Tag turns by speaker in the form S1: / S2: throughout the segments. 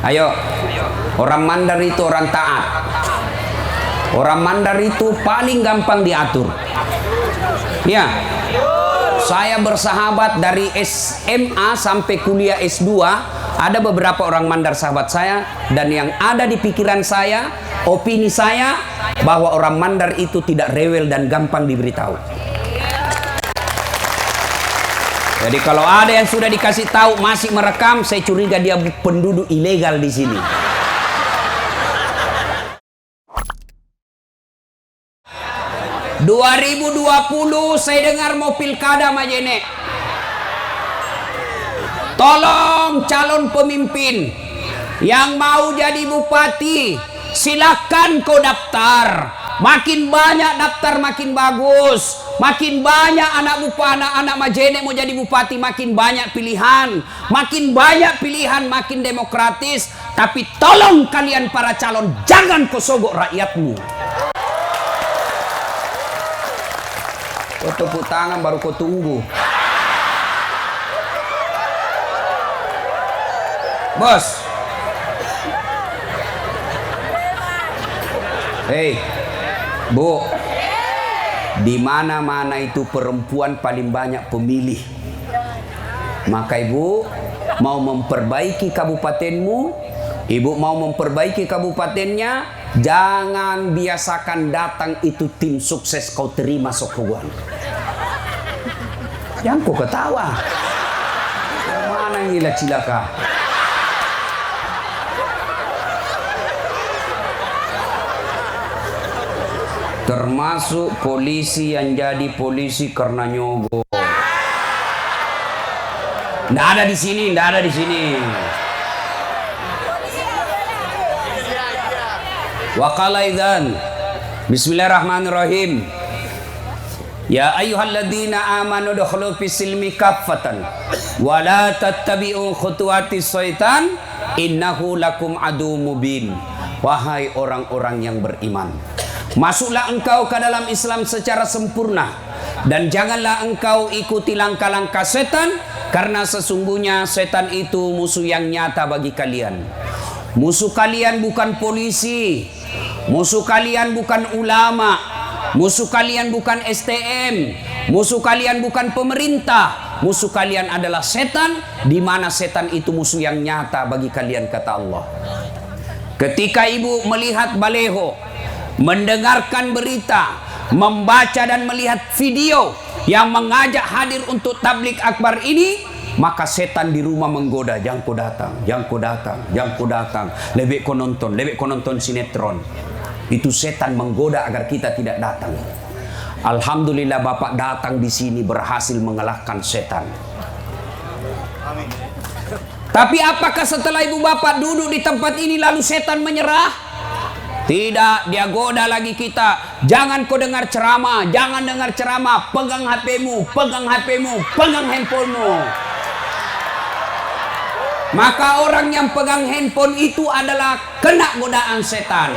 S1: Ayo, orang Mandar itu orang taat. Orang Mandar itu paling gampang diatur. Ya, saya bersahabat dari SMA sampai kuliah S2. Ada beberapa orang Mandar sahabat saya, dan yang ada di pikiran saya, opini saya, bahwa orang Mandar itu tidak rewel dan gampang diberitahu. Jadi kalau ada yang sudah dikasih tahu masih merekam, saya curiga dia penduduk ilegal di sini. ...2020 saya dengar mau pilkada Majene. Tolong calon pemimpin yang mau jadi bupati, silakan kau daftar. Makin banyak daftar makin bagus. Makin banyak anak Majene mau jadi bupati, makin banyak pilihan. Makin banyak pilihan, makin demokratis. Tapi tolong kalian para calon, jangan kau sogok rakyatmu. Kau tepuk tangan baru kau tunggu. Bos. Hei, Bu. Di mana-mana itu perempuan paling banyak pemilih. Maka ibu mau memperbaiki kabupatenmu, ibu mau memperbaiki kabupatennya, jangan biasakan datang itu tim sukses kau terima sokowan. Jangan kau ketawa. Mana gila cilaka? Termasuk polisi yang jadi polisi karena nyogok. Nggak ada di sini, nggak ada di sini. Waqala idzan. Bismillahirrahmanirrahim. Ya ayyuhalladzina amanu dukhulu fis-silmi kaffatan wa la tattabi'u khutuwatis syaitan innahu lakum adu mubin. Wahai orang-orang yang beriman, masuklah engkau ke dalam Islam secara sempurna, dan janganlah engkau ikuti langkah-langkah setan, karena sesungguhnya setan itu musuh yang nyata bagi kalian. Musuh kalian bukan polisi, musuh kalian bukan ulama, musuh kalian bukan STM, musuh kalian bukan pemerintah, musuh kalian adalah setan, di mana setan itu musuh yang nyata bagi kalian, kata Allah. Ketika ibu melihat baleho, mendengarkan berita, membaca dan melihat video yang mengajak hadir untuk tablik akbar ini, maka setan di rumah menggoda, jangan kau datang, jangan kau datang, jangan kau datang, lebih kau nonton sinetron. Itu setan menggoda agar kita tidak datang. Alhamdulillah Bapak datang di sini berhasil mengalahkan setan. Amin. Tapi apakah setelah ibu bapak duduk di tempat ini lalu setan menyerah? Tidak, dia goda lagi kita. Jangan kau dengar ceramah, jangan dengar ceramah. Pegang HP-mu, pegang HP-mu, pegang handphonemu. Maka orang yang pegang handphone itu adalah kena godaan setan.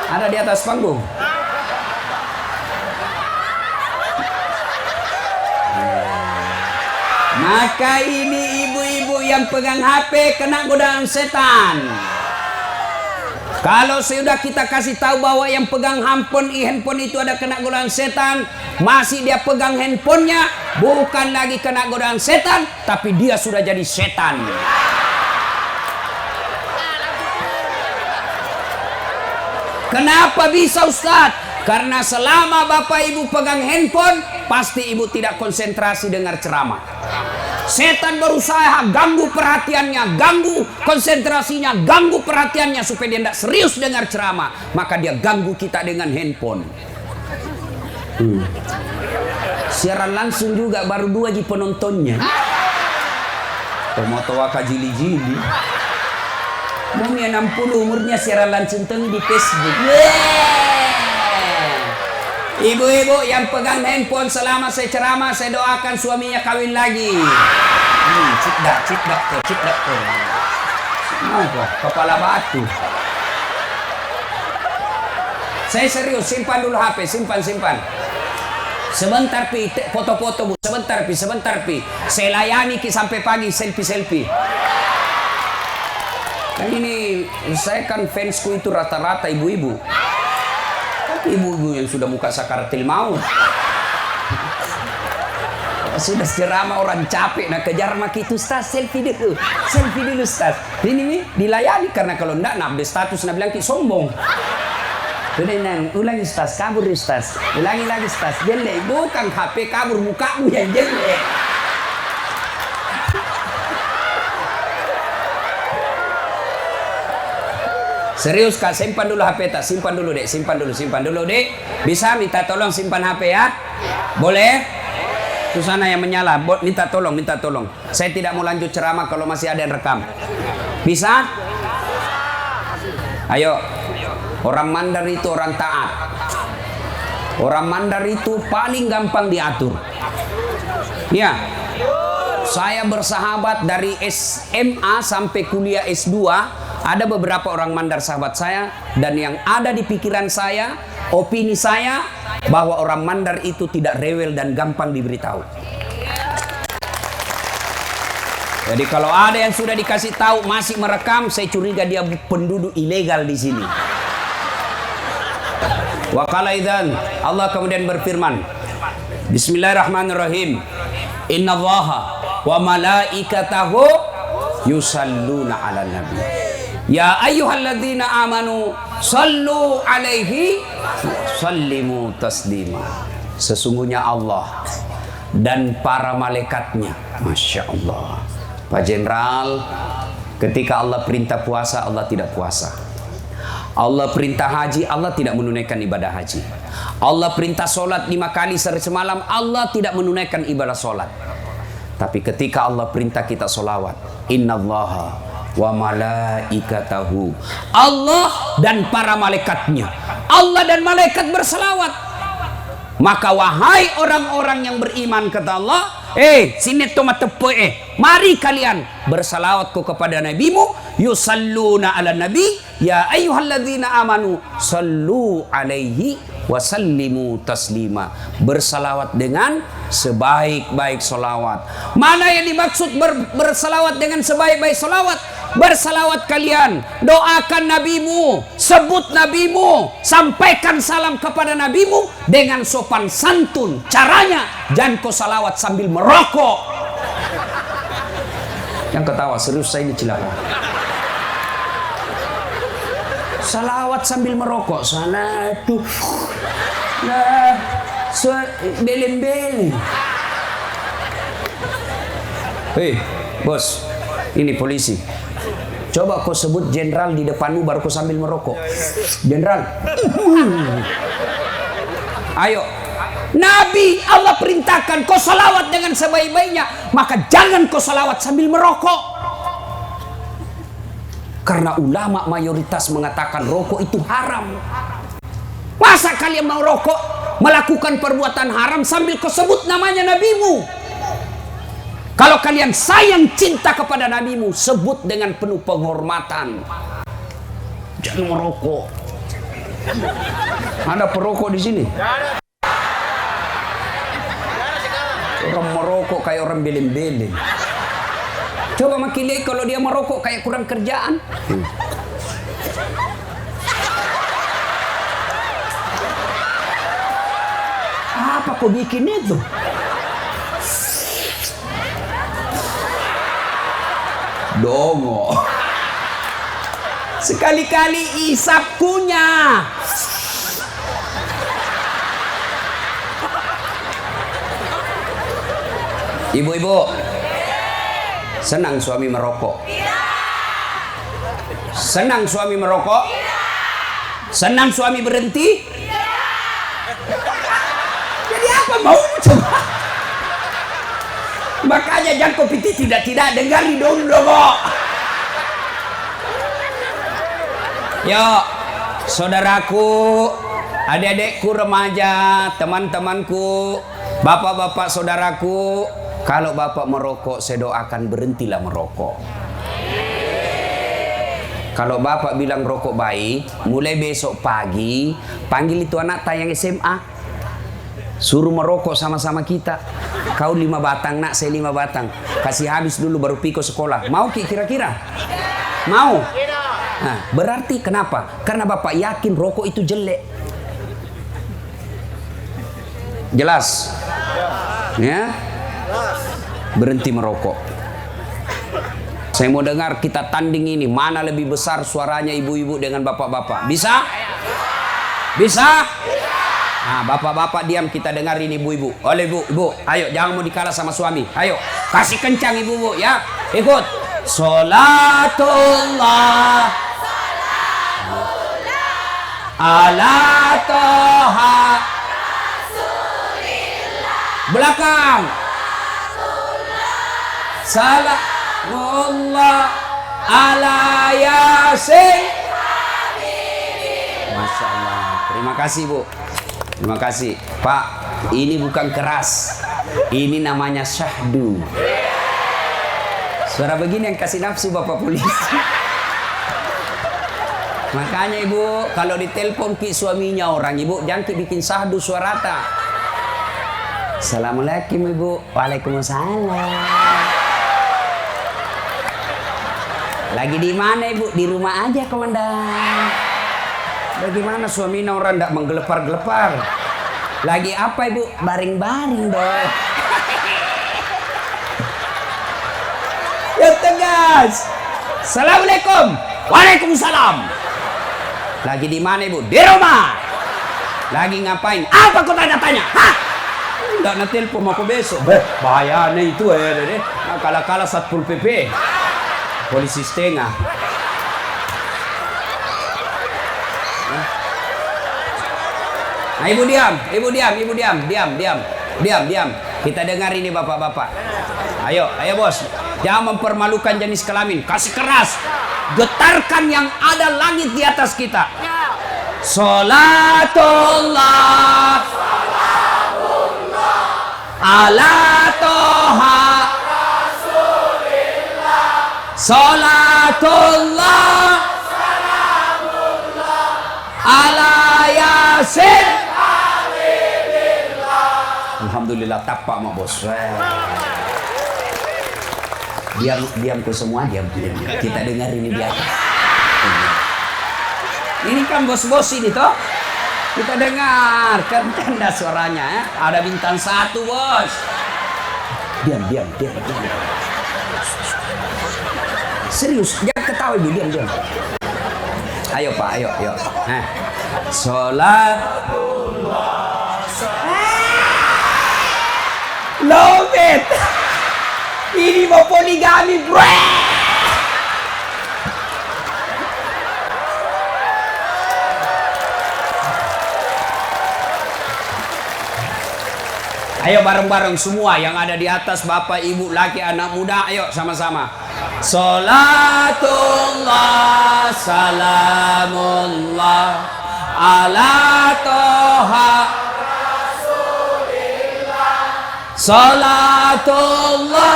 S1: Ada di atas panggung. Maka ini ibu-ibu yang pegang HP kena godaan setan. Kalau sudah kita kasih tahu bahwa yang pegang handphone itu ada kena godaan setan, masih dia pegang handphonenya, bukan lagi kena godaan setan, tapi dia sudah jadi setan. Kenapa bisa Ustadz? Karena selama bapak ibu pegang handphone, pasti ibu tidak konsentrasi dengar ceramah. Setan berusaha ganggu perhatiannya, ganggu konsentrasinya, ganggu perhatiannya supaya dia tidak serius dengar ceramah. Maka dia ganggu kita dengan handphone. Siaran langsung juga baru 2 penontonnya. Tomotowa kajili-jili. Mumi 60 umurnya siaran langsung di Facebook. Ibu-ibu yang pegang handphone selama saya ceramah, saya doakan suaminya kawin lagi. Cik dokter. Apa? Kepala batu. Saya serius, simpan dulu HP, simpan. Sebentar pi, foto-foto bu, sebentar pi. Saya layani ki sampai pagi, selfie. Dan ini saya kan fansku itu rata-rata ibu-ibu. Tapi ibu-ibu yang sudah muka sakaratil maut. Sudah ceramah orang capek, nah kejar mak itu Ustaz, selfie dulu Ustaz. Ini nih dilayani, karena kalau enggak nak update status nak bilang ki sombong. Udah ulangi Ustaz, kabur Ustaz, ulangi lagi Ustaz, jelek, bukan HP kabur, mukamu yang jelek. Serius Kak, simpan dulu HP tak? Simpan dulu dek. Bisa minta tolong simpan HP ya? Boleh? Itu sana yang menyala, minta tolong. Saya tidak mau lanjut ceramah kalau masih ada yang rekam. Bisa? Ayo. Orang Mandar itu orang taat. Orang Mandar itu paling gampang diatur. Ya. Saya bersahabat dari SMA sampai kuliah S2. Ada beberapa orang Mandar sahabat saya, dan yang ada di pikiran saya, opini saya, bahwa orang Mandar itu tidak rewel dan gampang diberitahu. Jadi kalau ada yang sudah dikasih tahu masih merekam, saya curiga dia penduduk ilegal di sini. Wa qala idzan, Allah kemudian berfirman, Bismillahirrahmanirrahim. Innallaha wa malaikatahu yusalluna 'alan nabi. Ya ayyuhalladzina amanu sallu alaihi sallimu taslima. Sesungguhnya Allah dan para malaikatnya, Masya Allah. Pak Jenderal, ketika Allah perintah puasa, Allah tidak puasa. Allah perintah haji, Allah tidak menunaikan ibadah haji. Allah perintah solat 5 kali sehari semalam, Allah tidak menunaikan ibadah solat. Tapi ketika Allah perintah kita solawat, innallaha wa malaikatahu, Allah dan para malaikatnya, Allah dan malaikat berselawat. Maka wahai orang-orang yang beriman, kata Allah, sini tomat tepo, mari kalian bersalawat kepada nabimu, yusalluna ala nabi, ya ayyuhalladzina amanu sallu alaihi wasallimu taslima. Bersalawat dengan sebaik-baik salawat. Mana yang dimaksud bersalawat dengan sebaik-baik salawat? Bersalawat kalian, doakan nabimu, sebut nabimu, sampaikan salam kepada nabimu dengan sopan santun. Caranya, jangan kau salawat sambil merokok. Yang ketawa, serius saya ini celaka. Salawat sambil merokok, sana tuh, nah, beleng-beleng. Hei, bos, ini polisi. Coba kau sebut jenderal di depanmu baru kau sambil merokok. Jenderal. Ayo. Nabi Allah perintahkan kau salawat dengan sebaik-baiknya, maka jangan kau salawat sambil merokok. Karena ulama mayoritas mengatakan rokok itu haram. Masa kalian mau rokok, melakukan perbuatan haram sambil kau sebut namanya nabimu? Kalau kalian sayang cinta kepada nabimu, sebut dengan penuh penghormatan. Jangan merokok. Ada perokok di sini? Orang merokok kayak orang beleng-beleng. Coba makin lihat kalau dia merokok kayak kurang kerjaan. Apa kau bikin itu? Dongo. Sekali-kali isap kunyah. Ibu-ibu, senang suami merokok? Senang suami merokok? Senang suami berhenti? Jadi apa mau coba? Makanya jangan piti tidak dengar di dulu kok. Yo, saudaraku, adik-adikku remaja, teman-temanku, bapak-bapak saudaraku, kalau bapak merokok, saya doakan berhentilah merokok. Kalau bapak bilang rokok baik, mulai besok pagi panggil itu anak tayang SMA, suruh merokok sama-sama kita. Kau 5 batang nak, saya 5 batang. Kasih habis dulu baru piko sekolah. Mau kira-kira? Mau? Nah, berarti kenapa? Karena Bapak yakin rokok itu jelek. Jelas? Ya? Berhenti merokok. Saya mau dengar kita tanding ini. Mana lebih besar suaranya ibu-ibu dengan bapak-bapak? Bisa? Bisa? Nah, bapak-bapak diam, kita dengar ini ibu-ibu. Oleh ibu, ayo jangan mau dikalah sama suami. Ayo, kasih kencang ibu-ibu ya. Ikut. Salatullah ala toha belakang. Salamullah ala yasin. Masya Allah. Terima kasih Bu. Terima kasih Pak. Ini bukan keras. Ini namanya syahdu. Suara begini yang kasih nafsu Bapak polisi. Makanya Ibu, kalau ditelepon ki suaminya orang, Ibu jangan ki bikin syahdu suarata. Assalamualaikum Ibu. Waalaikumsalam. Lagi di mana Ibu? Di rumah aja komandan. Bagaimana suaminya orang tidak menggelepar-gelepar? Lagi apa Ibu? Baring-baring dong. Ya tegas. Assalamualaikum. Waalaikumsalam. Lagi di mana Ibu? Di rumah. Lagi ngapain? Apa kau tanya-tanya? Hah? Enggak nanti telepon mau besok. Bahaya nih itu ya. Nah, kala-kala Satpol PP. Polisi setengah. Nah, ibu diam. Kita dengar ini bapak-bapak. Ayo bos. Jangan mempermalukan jenis kelamin. Kasih keras. Getarkan yang ada langit di atas kita. Salatullah ala toha salatullah ala yasin. Alhamdulillah tapak mak bos. Diam ke semua, diam. Kita dengar ini di atas. Ini kan bos-bos ini toh. Kita dengar kan tanda suaranya ya. Ada bintang 1 bos. Diam. Serius, jangan ketawa ibu, diam. Ayo Pak, ayo. Nah, sholat. Love it. Ini mau poligami, bro. Ayo bareng-bareng semua yang ada di atas, bapak, ibu, laki, anak muda, ayo sama-sama. Salatullah salamullah ala toha Rasulillah. Salatullah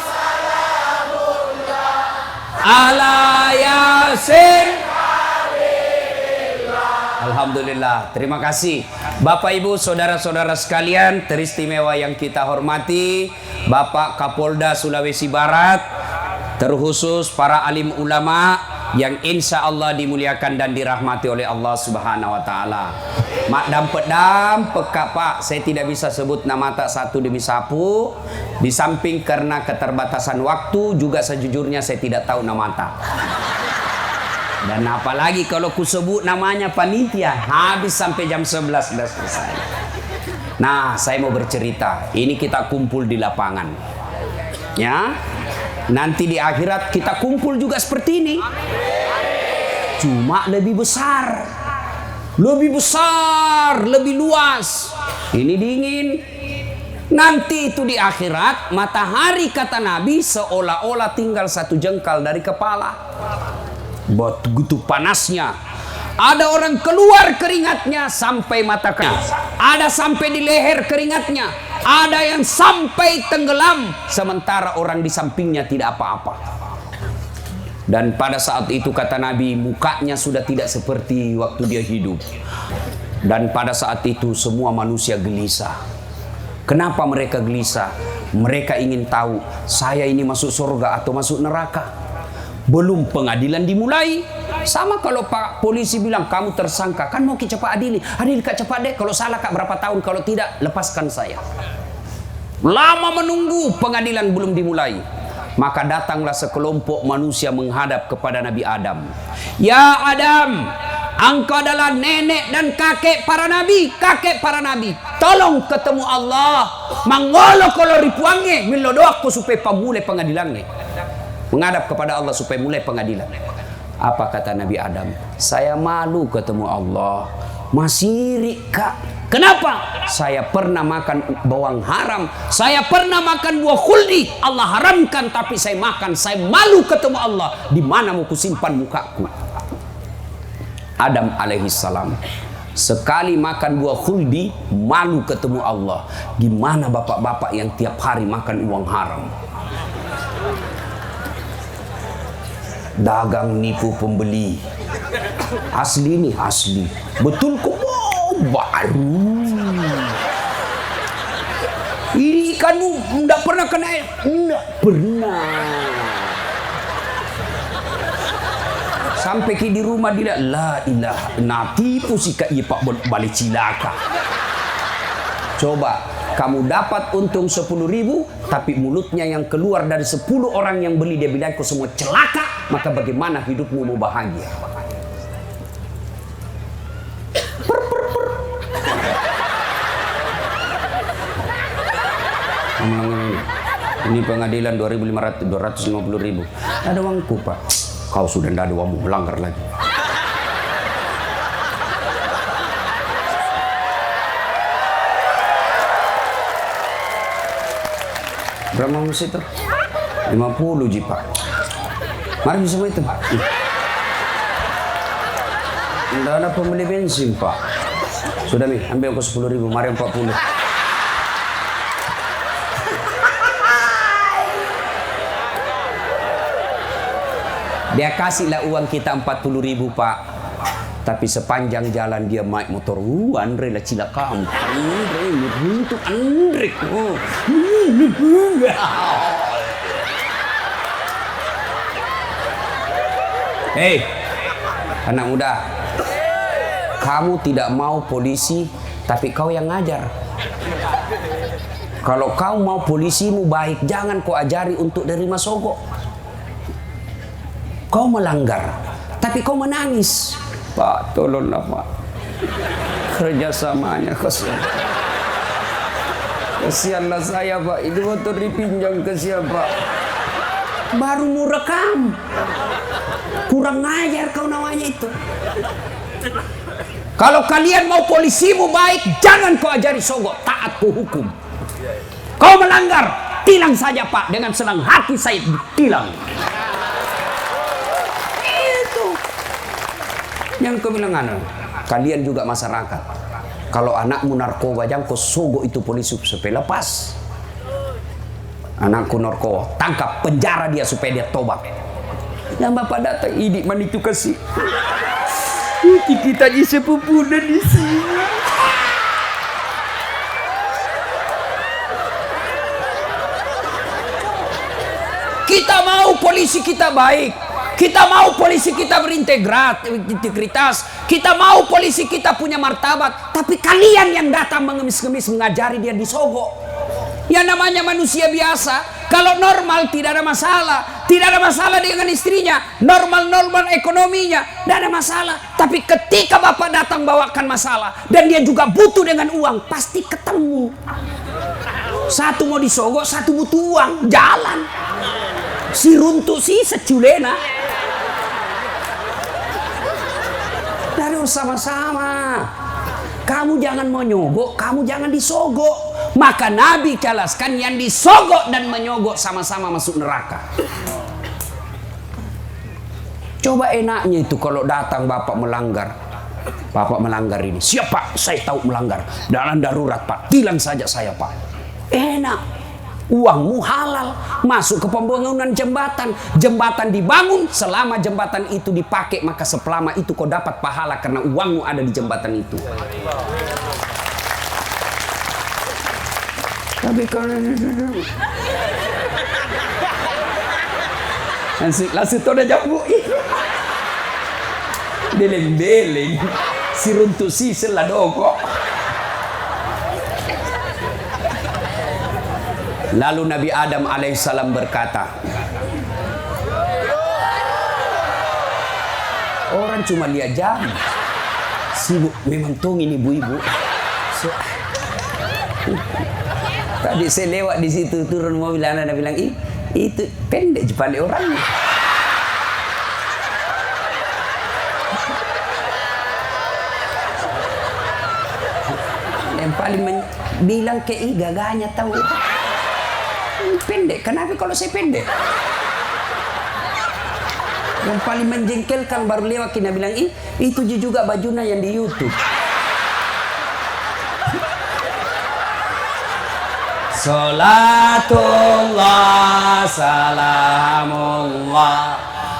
S1: salamullah ala yasin. Alhamdulillah, terima kasih Bapak Ibu saudara-saudara sekalian teristimewa yang kita hormati, Bapak Kapolda Sulawesi Barat, terkhusus para alim ulama yang insya Allah dimuliakan dan dirahmati oleh Allah Subhanahu wa Ta'ala. Mak dampet Pak, saya tidak bisa sebut nama tak satu demi sapu. Di samping karena keterbatasan waktu, juga sejujurnya saya tidak tahu nama tak. Dan apalagi kalau ku sebut namanya panitia, habis sampai jam 11 sudah selesai. Nah, saya mau bercerita. Ini kita kumpul di lapangan. Ya. Nanti di akhirat kita kumpul juga seperti ini. Cuma lebih besar. Lebih besar, lebih luas. Ini dingin. Nanti itu di akhirat, matahari kata Nabi seolah-olah tinggal 1 jengkal dari kepala. Buat begitu panasnya. Ada orang keluar keringatnya sampai mata kaki. Ada sampai di leher keringatnya. Ada yang sampai tenggelam. Sementara orang di sampingnya tidak apa-apa. Dan pada saat itu kata Nabi, mukanya sudah tidak seperti waktu dia hidup. Dan pada saat itu semua manusia gelisah. Kenapa mereka gelisah? Mereka ingin tahu, saya ini masuk surga atau masuk neraka. Belum pengadilan dimulai. Sama kalau Pak polisi bilang kamu tersangka, kan mau kita cepat adili. Adili kak cepat deh, kalau salah kak berapa tahun, kalau tidak lepaskan saya. Lama menunggu, pengadilan belum dimulai. Maka datanglah sekelompok manusia menghadap kepada Nabi Adam. Ya Adam, engkau adalah nenek dan kakek para nabi, tolong ketemu Allah. Mangolo kalau ripuange milodoakku supaya pemulai pengadilannya. Menghadap kepada Allah supaya mulai pengadilan. Apa kata Nabi Adam? Saya malu ketemu Allah. Masih kak. Kenapa? Saya pernah makan bawang haram. Saya pernah makan buah khuldi. Allah haramkan tapi saya makan. Saya malu ketemu Allah. Di mana mau kusimpan mukaku? Adam alaihissalam sekali makan buah khuldi malu ketemu Allah. Gimana bapak-bapak yang tiap hari makan uang haram? Dagang nipu pembeli. Asli nih asli. Betul kok. Baru ini ikanmu tidak pernah kena air. Tidak pernah. Sampai di rumah dia la ilaha natipu si kak iya pak balik cilaka. Coba kamu dapat untung 10.000, tapi mulutnya yang keluar dari 10 orang yang beli dia bilang kau semua celaka, maka bagaimana hidupmu mau bahagia? Ini pengadilan 250.000. Ada uangku pak. Kau sudah tidak ada uangmu, melanggar lagi. Berapa masih itu? 50 ji pak. Mari semua itu. Tidak ada pembeli bensin pak. Sudah nih, ambil aku 10.000, mari 40. Dia kasihlah uang kita 40.000 pak. Tapi sepanjang jalan dia naik motor. Andre lah cilaka. Andre, untuk Andre. Hei, anak muda. Kamu tidak mau polisi, tapi kau yang ngajar. Kalau kau mau polisimu baik, jangan kau ajari untuk nerima sogok. Kau melanggar, tapi kau menangis. Pak, tolonglah Pak. Kerjasamanya kasihan. Kasihanlah saya Pak. Itu motor dipinjam ke siapa? Baru mau rekam. Kurang ngajar kau namanya itu. Kalau kalian mau polisimu baik, jangan kau ajari sogok, taat ke hukum. Kau melanggar, tilang saja Pak. Dengan senang hati saya tilang. Yang kau bilang kalian juga masyarakat. Kalau anakmu narkoba jangan kau sogok itu polisi supaya lepas. Anakku narkoba, tangkap, penjara dia supaya dia tobat. Yang bapak datang idik man itu kasih. Kita di sepupu dan di sini. Kita mau polisi kita baik. Kita mau polisi kita berintegritas. Kita mau polisi kita punya martabat. Tapi kalian yang datang mengemis-ngemis mengajari dia disogok. Yang namanya manusia biasa. Kalau normal tidak ada masalah. Tidak ada masalah dengan istrinya. Normal ekonominya. Tidak ada masalah. Tapi ketika bapak datang bawakan masalah. Dan dia juga butuh dengan uang. Pasti ketemu. Satu mau disogok, satu butuh uang. Jalan. Si runtuh si seculena. Dari sama-sama. Kamu jangan menyogok, kamu jangan disogok. Maka Nabi jelaskan yang disogok dan menyogok sama-sama masuk neraka. Coba enaknya itu kalau datang bapak melanggar. Bapak melanggar ini. Siap pak, saya tahu melanggar. Dalam darurat pak, tilang saja saya pak. Enak. Uangmu halal, masuk ke pembangunan jembatan. Jembatan dibangun, selama jembatan itu dipakai, maka selama itu kau dapat pahala karena uangmu ada di jembatan itu. Tapi kalau langsung tuh udah jambu. Deleng-deleng. Si runtuh si seladoko. Lalu Nabi Adam alaihissalam berkata, orang cuma lihat jam, sibuk memang tongin ibu-ibu. Tadi saya lewat di situ turun mobil, anak bilang, itu pendek balik orangnya. Yang paling bilang ke gagahnya tahu pendek. Kenapa kalau saya pendek? Yang paling menjengkelkan baru lewat kena bilang, itu juga bajunya yang di YouTube. Salatullah salamullah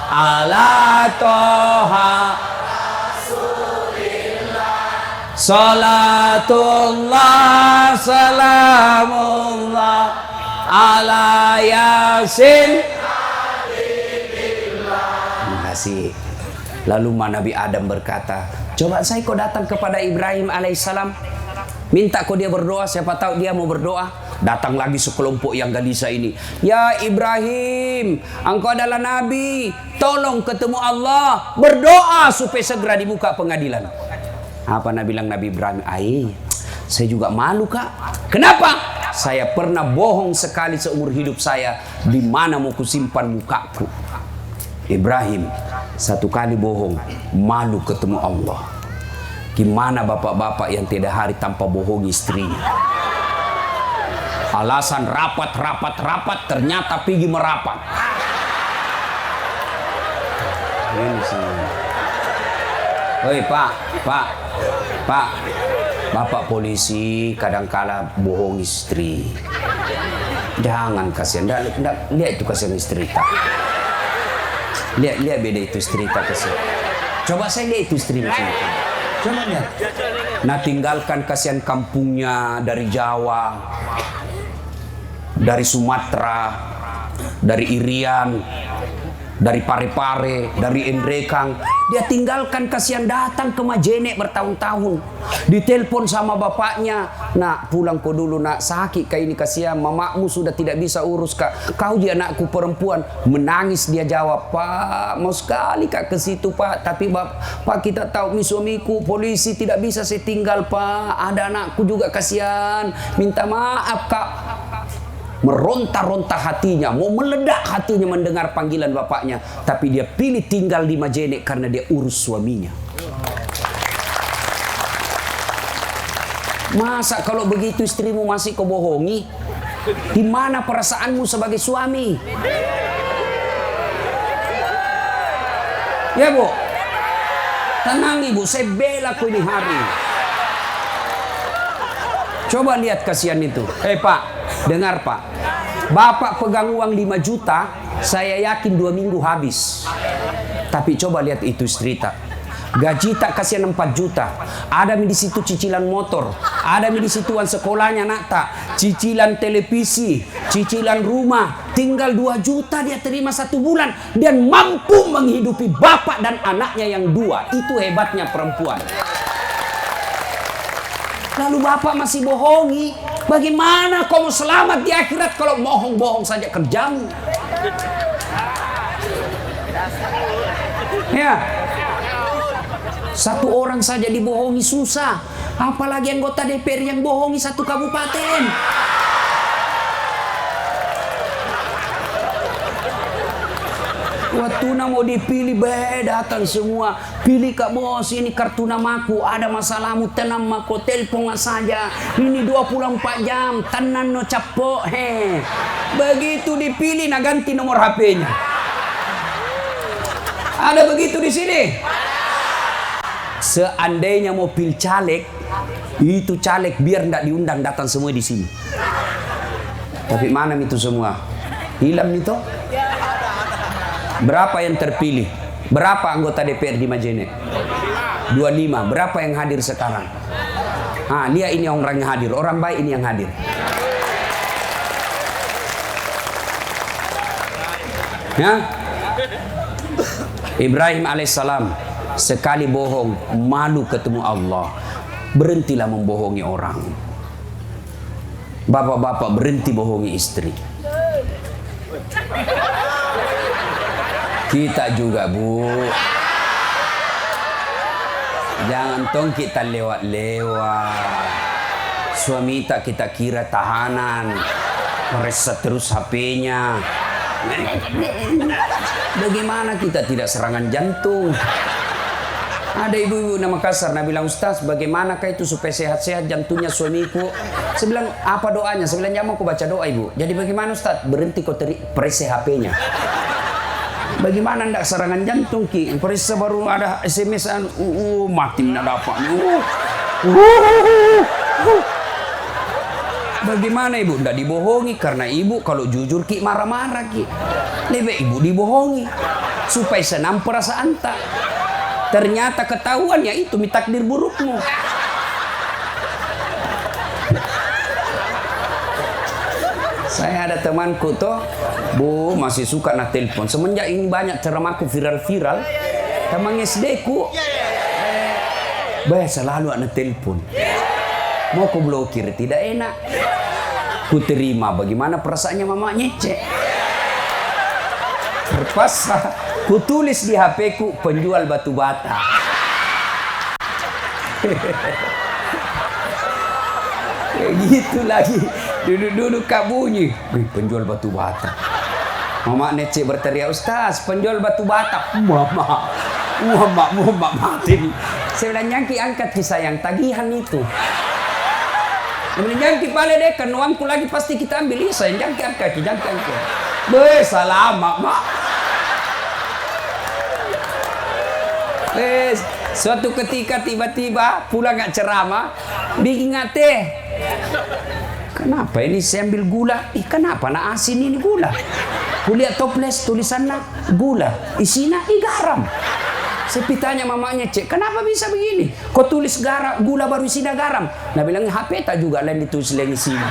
S1: ala toha Rasulillah. Salatullah salamullah ala yasin. Terima kasih. Lalu Nabi Adam berkata, coba saya kau datang kepada Ibrahim alaihissalam, minta kau dia berdoa, siapa tahu dia mau berdoa. Datang lagi sekelompok yang gelisah ini. Ya Ibrahim, engkau adalah nabi, tolong ketemu Allah, berdoa supaya segera dibuka pengadilan. Apa Nabi bilang Nabi Ibrahim? Saya juga malu kak. Kenapa? Saya pernah bohong sekali seumur hidup saya. Di mana mau kusimpan mukaku? Ibrahim, satu kali bohong, malu ketemu Allah. Gimana bapak-bapak yang tidak hari tanpa bohong istrinya? Alasan rapat, ternyata pergi merapat. Hei Pak, Bapak polisi kadangkala bohong istri. Jangan kasihan, lihat itu kasihan istri tak. Lihat beda itu istri tak kasihan. Coba saya lihat itu istri macam itu. Coba lihat. Nah tinggalkan kasihan kampungnya dari Jawa, dari Sumatera, dari Irian, dari Parepare, dari Endrekang. Dia tinggalkan kasihan datang ke Majene bertahun-tahun. Ditelepon sama bapaknya, nak pulang kau dulu nak, sakit kayak ini kasihan, mamamu sudah tidak bisa urus kak. Kau dia anakku perempuan. Menangis dia jawab, Pak mau sekali kak ke situ Pak, tapi Pak kita tahu suamiku polisi tidak bisa saya tinggal Pak. Ada anakku juga kasihan, minta maaf kak. Meronta-ronta hatinya, mau meledak hatinya mendengar panggilan bapaknya. Tapi dia pilih tinggal di Majene karena dia urus suaminya. Masa kalau begitu istrimu masih kau bohongi? Di mana perasaanmu sebagai suami? Ya Bu, tenang Ibu, saya bela kau ini hari. Coba lihat kasihan itu. Pak, dengar Pak. Bapak pegang uang 5 juta, saya yakin 2 minggu habis. Tapi coba lihat itu istri tak. Gaji tak kasihan 4 juta. Ada di situ cicilan motor, ada di situ uang sekolahnya nak tak, cicilan televisi, cicilan rumah. Tinggal 2 juta dia terima 1 bulan dan mampu menghidupi bapak dan anaknya yang 2. Itu hebatnya perempuan. Lalu bapak masih bohongi. Bagaimana kau mau selamat di akhirat kalau bohong-bohong saja kerjamu? Ya, 1 orang saja dibohongi susah, apalagi anggota DPR yang bohongi 1 kabupaten. Waktu mau dipilih datang semua. Pilih kak bos, ini kartu namaku. Ada masalahmu tenang mako telepon saja. Ini 24 jam tenan no capo. Begitu dipilih ganti nomor HP-nya. Ada begitu di sini. Seandainya mau pilih caleg, itu caleg biar ndak diundang datang semua di sini. Tapi mana itu semua? Hilang itu. Berapa yang terpilih? Berapa anggota DPR di Majene? 25. Berapa yang hadir sekarang? Lihat ini orang yang hadir. Orang baik ini yang hadir. Ya. Ibrahim alaihissalam sekali bohong malu ketemu Allah. Berhentilah membohongi orang. Bapak-bapak berhenti bohongi istri. Kita juga, Bu. Jangan tong kita lewat-lewat. Suami tak kita kira tahanan. Mereset terus HP-nya. Bagaimana kita tidak serangan jantung? Ada ibu-ibu nama kasar, Nabi bilang, Ustaz, bagaimanakah itu supaya sehat-sehat jantungnya suamiku? Saya bilang, apa doanya? Saya bilang, ya mau aku baca doa, Ibu. Jadi bagaimana, Ustaz? Berhenti kau periksa HP-nya. Bagaimana ndak serangan jantung, Ki? Periksa baru ada SMS, mati ndak dapat. Bagaimana, Ibu? Ndak dibohongi, karena Ibu kalau jujur, Ki, marah-marah, Ki. Lebih Ibu dibohongi supaya senang perasaan tak. Ternyata ketahuan ya itu takdir burukmu. Saya ada temanku toh, Bu, masih suka nak telepon. Semenjak ini banyak ceramahku viral-viral, teman SD ku, selalu ada telepon. Mau ku blokir tidak enak. Ku terima, bagaimana perasaannya mama nyece. Terpaksa ku tulis di HP ku, penjual batu bata. Kayak gitu lagi. Duduk-duduk kak bunyi. Penjual batu bata. Mama Nece berteriak, Ustaz, penjual batu bata. Mama mati. Saya bilang, Nyangki angkat kisah yang tagihan itu. Kemudian Nyangki balik deh, kan uangku lagi pasti kita ambil. Saya Nyangki angkat. Salamat, Mak. Suatu ketika tiba-tiba pulang gak ceramah, bikin teh. Kenapa ini saya ambil gula? Kenapa nak asin ini gula? Kulihat toples tulisannya gula, isinya garam. Saya tanya mamanya, Cek, kenapa bisa begini? Kau tulis gula baru isinya garam. Nah bilang HP tak juga lain ditulis lain isinya.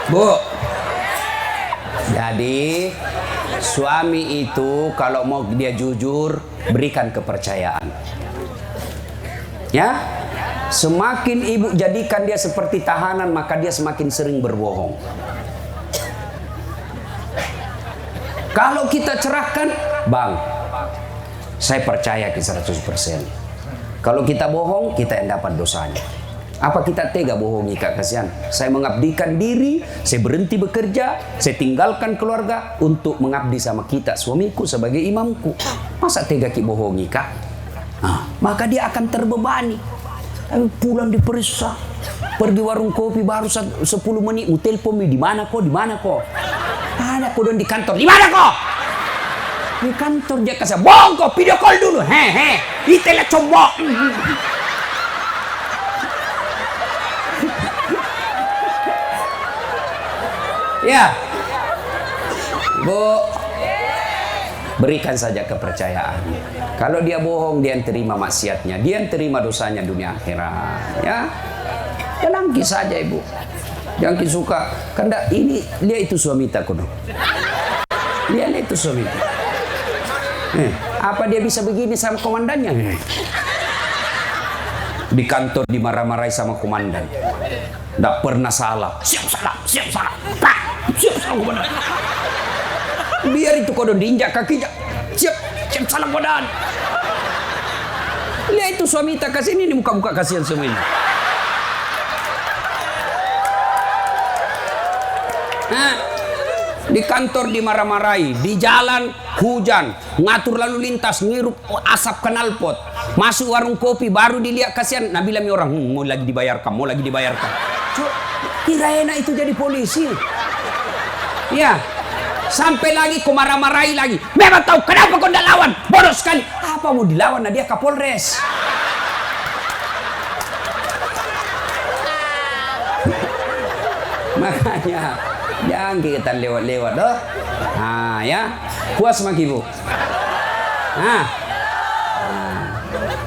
S1: Bu, jadi suami itu kalau mau dia jujur, berikan kepercayaan. Ya, semakin ibu jadikan dia seperti tahanan, maka dia semakin sering berbohong. Kalau kita cerahkan, Bang, saya percaya ke 100%. Kalau kita bohong, kita yang dapat dosanya. Apa kita tega bohongi, Kak? Kasihan. Saya mengabdikan diri, saya berhenti bekerja, saya tinggalkan keluarga untuk mengabdi sama kita, suamiku sebagai imamku. Masa tega ki bohongi, Kak? Maka dia akan terbebani. Pulang diperiksa, pergi warung kopi baru 10 menit, telepon di mana kok? Ada kok di kantor. Di mana kok? Di kantor. Dia kasih bohong kok, video call dulu. Itulah combok. Ya, Bu, berikan saja kepercayaan. Kalau dia bohong, dia yang terima maksiatnya, dia yang terima dosanya dunia akhirat. Ya, tenangki saja, Ibu. Jangan suka. Kanda ini lihat itu suami tak kono. Lihat itu suami. Apa dia bisa begini sama komandannya? Di kantor dimarah-marahi sama komandan. Tidak pernah salah. Siap salah. Siap salah komandan. Biar itu kodon diinjak kakinya. Siap salah komandan. Lihat itu suami tak kasih ini muka-muka kasihan semua ini. Di kantor dimarah-marahi, di jalan hujan, ngatur lalu lintas, ngirup asap knalpot, masuk warung kopi baru dilihat kasihan. Nabi bilang orang mau lagi dibayarkan. Kira enak itu jadi polisi. Ya, sampai lagi kau marah-marahi lagi. Memang tahu kenapa kau tidak lawan? Bodoh sekali. Apa mau dilawan? Nah, dia Kapolres. Makanya jangan kita lewat-lewat doh. Ya, puas mak ibu.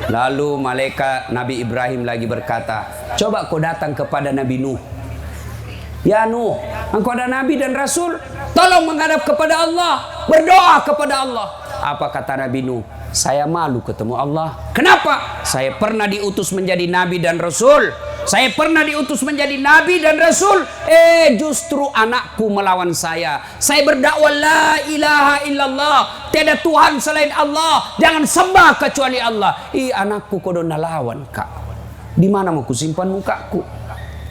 S1: Lalu malaikat Nabi Ibrahim lagi berkata, coba kau datang kepada Nabi Nuh. Ya Nuh, engkau ada Nabi dan Rasul, tolong menghadap kepada Allah, berdoa kepada Allah. Apa kata Nabi Nuh? Saya malu ketemu Allah. Kenapa? Saya pernah diutus menjadi Nabi dan Rasul. Saya pernah diutus menjadi Nabi dan Rasul. Justru anakku melawan saya. Saya berdakwah la ilaha illallah. Tiada Tuhan selain Allah. Jangan sembah kecuali Allah. Anakku kodo nalawan kak. Di mana mau kusimpan mukaku?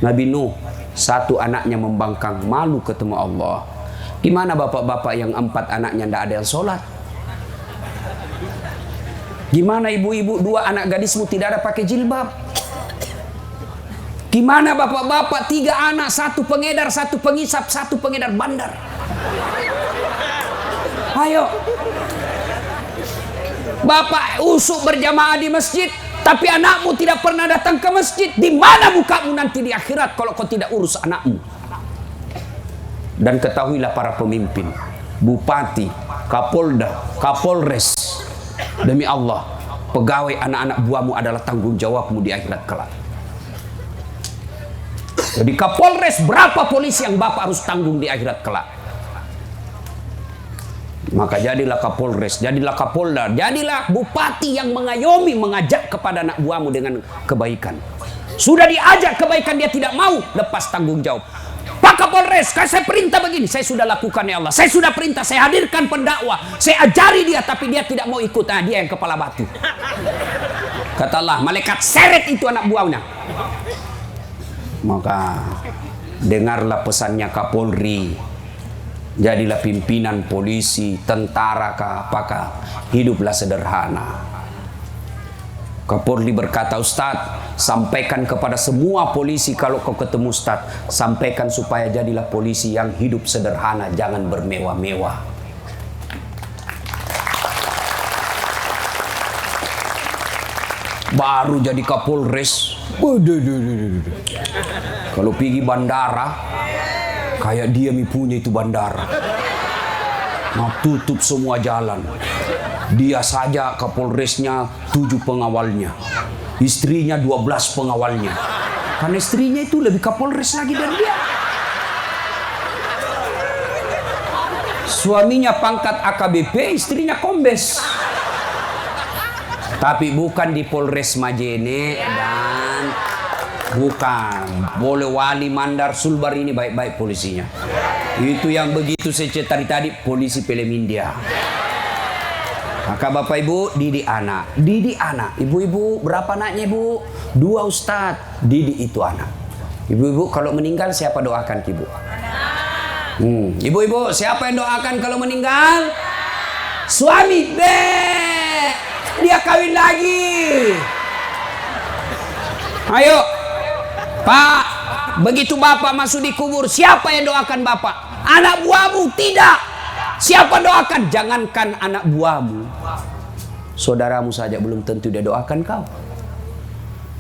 S1: Nabi Nuh, satu anaknya membangkang, malu ketemu Allah. Gimana bapak-bapak yang 4 anaknya tidak ada yang sholat? Gimana ibu-ibu 2 anak gadismu tidak ada pakai jilbab? Gimana bapak-bapak 3 anak, 1 pengedar, 1 pengisap, 1 pengedar bandar? Ayo. Bapak usuk berjamaah di masjid, tapi anakmu tidak pernah datang ke masjid. Di mana mukamu nanti di akhirat kalau kau tidak urus anakmu? Dan ketahuilah para pemimpin, bupati, kapolda, kapolres, demi Allah, pegawai anak-anak buahmu adalah tanggung jawabmu di akhirat kelak. Jadi kapolres berapa polisi yang bapak harus tanggung di akhirat kelak? Maka jadilah kapolres, jadilah kapolda, jadilah bupati yang mengayomi, mengajak kepada anak buahmu dengan kebaikan. Sudah diajak kebaikan dia tidak mau, lepas tanggung jawab. Pak Kapolres, saya perintah begini, saya sudah lakukan ya Allah. Saya sudah perintah, saya hadirkan pendakwah, saya ajari dia, tapi dia tidak mau ikut. Nah, dia yang kepala batu. Kata Allah, malaikat seret itu anak buahnya. Maka dengarlah pesannya Kapolri, jadilah pimpinan polisi, tentara kah, apakah, hiduplah sederhana. Kapolri berkata, Ustadz, sampaikan kepada semua polisi kalau kau ketemu Ustadz, sampaikan supaya jadilah polisi yang hidup sederhana, jangan bermewah-mewah. Baru jadi Kapolres, kalau pergi bandara, kayak dia punya itu bandara, mau tutup semua jalan. Dia saja Kapolresnya 7 pengawalnya, istrinya 12 pengawalnya. Karena istrinya itu lebih Kapolres lagi dari dia. Suaminya pangkat AKBP, istrinya Kombes. Tapi bukan di Polres Majene dan bukan boleh Wali Mandar Sulbar, ini baik-baik polisinya. Itu yang begitu saya cerita tadi polisi Pelemindia. Maka bapak ibu didik anak, ibu-ibu berapa anaknya ibu? 2 Ustadz, didik itu anak. Ibu-ibu kalau meninggal siapa doakan ibu? Ibu-ibu siapa yang doakan kalau meninggal? Suami, dia kawin lagi. Ayo Pak, begitu bapak masuk di kubur, siapa yang doakan bapak? Anak buahmu? Tidak. Siapa doakan? Jangankan anak buahmu, saudaramu saja belum tentu dia doakan kau.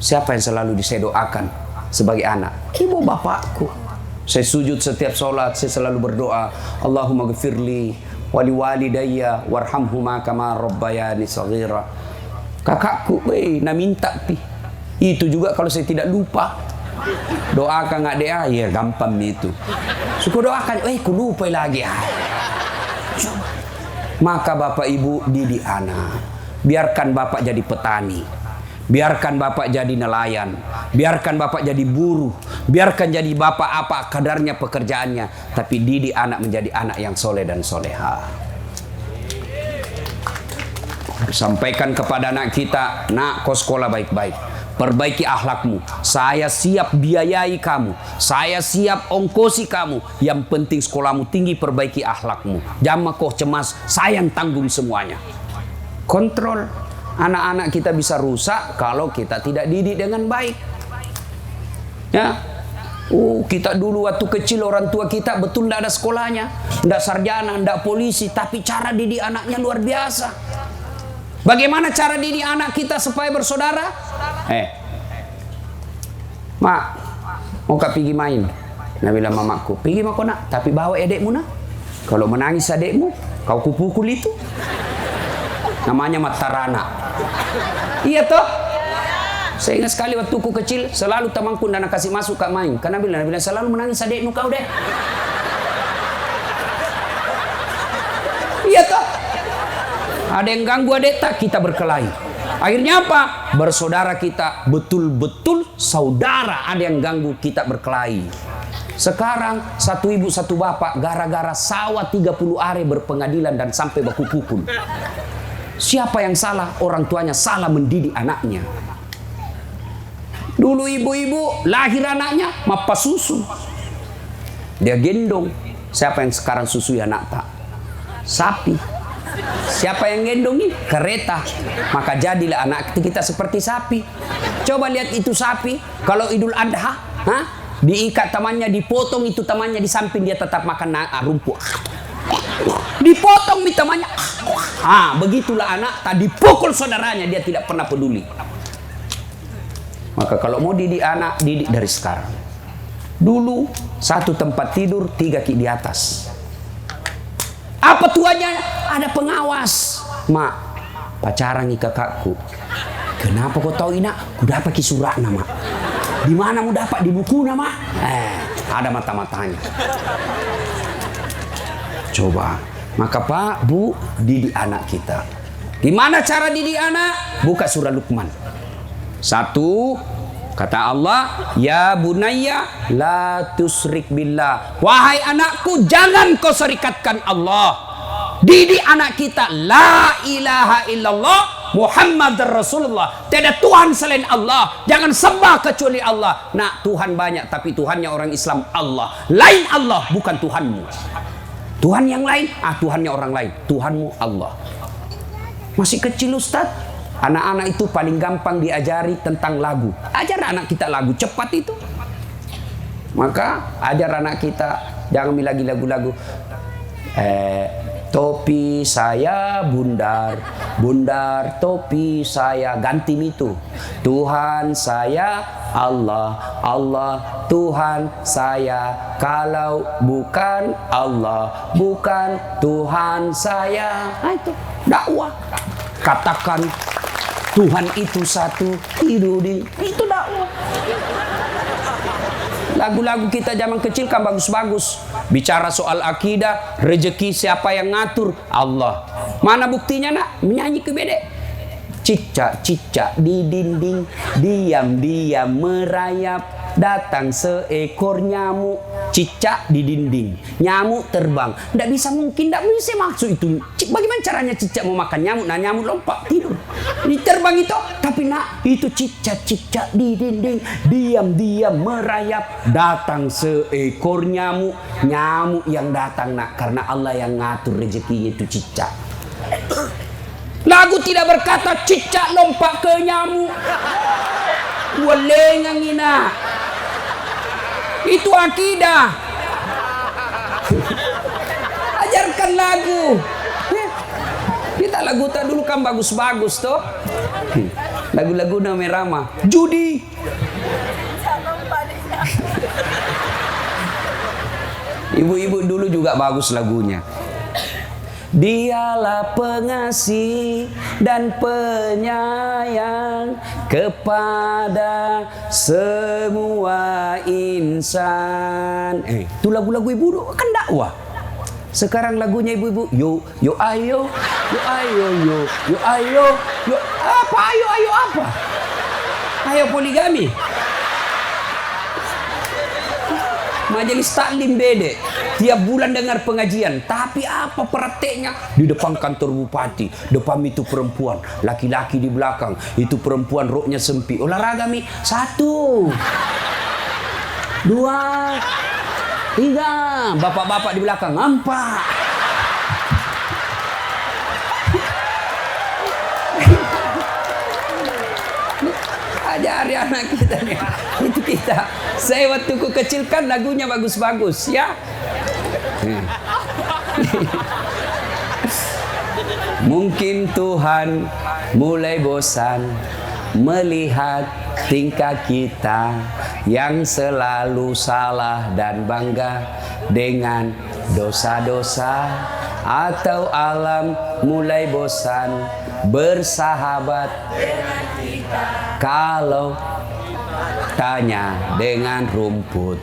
S1: Siapa yang selalu saya doakan sebagai anak? Ibu bapakku. Saya sujud setiap sholat, saya selalu berdoa, Allahumma ghafirli wali walidayya warhamhuma kama rabbayani shaghira. Kakakku, na minta pi. Itu juga kalau saya tidak lupa. Doakan nggak dia? Ya gampang itu. Suka doakan, ku lupa lagi. Maka bapak ibu didik anak. Biarkan bapak jadi petani, biarkan bapak jadi nelayan, biarkan bapak jadi buruh, biarkan jadi bapak apa kadarnya pekerjaannya, tapi didik anak menjadi anak yang soleh dan soleha. Sampaikan kepada anak kita, nak kau sekolah baik-baik, perbaiki akhlakmu, saya siap biayai kamu, saya siap ongkosi kamu, yang penting sekolahmu tinggi, perbaiki akhlakmu, jangan kau cemas, saya yang tanggung semuanya. Kontrol. Anak-anak kita bisa rusak kalau kita tidak didik dengan baik. Ya, kita dulu waktu kecil orang tua kita betul tidak ada sekolahnya, tidak sarjana, tidak polisi, tapi cara didik anaknya luar biasa. Bagaimana cara didik anak kita supaya bersaudara? Mak, mau kak pergi main? Nah bilang mamaku, pergi mak nak, tapi bawa adekmu nak. Kalau menangis adekmu, kau kupukul itu. namanya Matarana. Iya toh? Saya ingat sekali waktu ku kecil, selalu temanku nana kasih masuk kak main. Karena bilang selalu menangis adekmu kau deh. Iya toh? Ada yang ganggu adek tak, kita berkelahi. Akhirnya apa? Bersaudara kita, betul-betul saudara. Ada yang ganggu, kita berkelahi. Sekarang satu ibu satu bapak gara-gara sawah 30 are berpengadilan dan sampai baku pukul. Siapa yang salah? Orang tuanya salah mendidik anaknya. Dulu ibu-ibu lahir anaknya mapas susu, dia gendong. Siapa yang sekarang susui anak tak? Sapi. Siapa yang gendongi? Kereta. Maka jadilah anak kita seperti sapi. Coba lihat itu sapi, kalau Idul Adha, diikat tamannya, dipotong itu tamannya, di samping dia tetap makan rumput. Dipotong di tamannya. Begitulah anak, tadi pukul saudaranya, dia tidak pernah peduli. Maka kalau mau didik anak, didik dari sekarang. Dulu satu tempat tidur, 3 ki di atas. Apa tuanya? Ada pengawas. Mak, pacaran nih kakakku. Kenapa kau tahu ini? Ku dapat ki surat nama. Di mana mu dapat? Di buku nama? Ada mata-matanya. Coba. Maka Pak, Bu, didik anak kita. Gimana cara didik anak? Buka surah Luqman. 1, kata Allah, ya bunayya la tusyrik billah. Wahai anakku, jangan kau serikatkan Allah. Didik anak kita, la ilaha illallah Muhammad Rasulullah. Tidak Tuhan selain Allah. Jangan sembah kecuali Allah. Nah, Tuhan banyak, tapi Tuhannya orang Islam Allah. Lain Allah, bukan Tuhanmu. Tuhan yang lain, Tuhannya orang lain. Tuhanmu Allah. Masih kecil Ustaz. Anak-anak itu paling gampang diajari tentang lagu. Ajar anak kita lagu cepat itu. Maka ajar anak kita, jangan lagi lagu-lagu. Topi saya bundar, bundar topi saya, ganti itu. Tuhan saya Allah, Allah Tuhan saya. Kalau bukan Allah, bukan Tuhan saya. Itu dakwah. Katakan Tuhan itu satu, itu dakwah. Lagu-lagu kita zaman kecil kan bagus-bagus. Bicara soal akidah, rezeki siapa yang ngatur? Allah. Mana buktinya nak? Menyanyi ke bedek. Cicak-cicak di dinding, diam-diam merayap, datang seekor nyamuk. Cicak di dinding, nyamuk terbang. Tidak bisa, mungkin tidak bisa maksud itu. Bagaimana caranya cicak mau makan nyamuk? Nah, nyamuk lompat tidur. Ini terbang itu, tapi nak, itu cicak-cicak di dinding, diam-diam merayap, datang seekor nyamuk. Nyamuk yang datang nak, karena Allah yang ngatur rezekinya itu cicak. Lagu tidak berkata cicak lompat ke nyamuk. Walengang ina. Itu akidah. Ajarkan lagu. Kita lagu tak dulu kan bagus-bagus toh. Lagu-lagu Namerama. Judi. Ibu-ibu dulu juga bagus lagunya. Dialah pengasih dan penyayang kepada semua insan. Itu lagu-lagu ibu dulu kan dakwah. Sekarang lagunya ibu-ibu, yo ayo, yo ayo, yo ayo, yo apa ayo apa? Ayo poligami. Majelis taklim bede. Tiap bulan dengar pengajian. Tapi apa prakteknya? Di depan kantor bupati. Depan itu perempuan. Laki-laki di belakang. Itu perempuan roknya sempit. Olahraga mi. 1, 2, 3. Bapak-bapak di belakang. 4. Ajari anak kita nih. Itu kita. Saya waktu ku kecil kan lagunya bagus-bagus ya. Mungkin Tuhan mulai bosan melihat tingkah kita yang selalu salah dan bangga dengan dosa-dosa, atau alam mulai bosan bersahabat kalau tanya dengan rumput.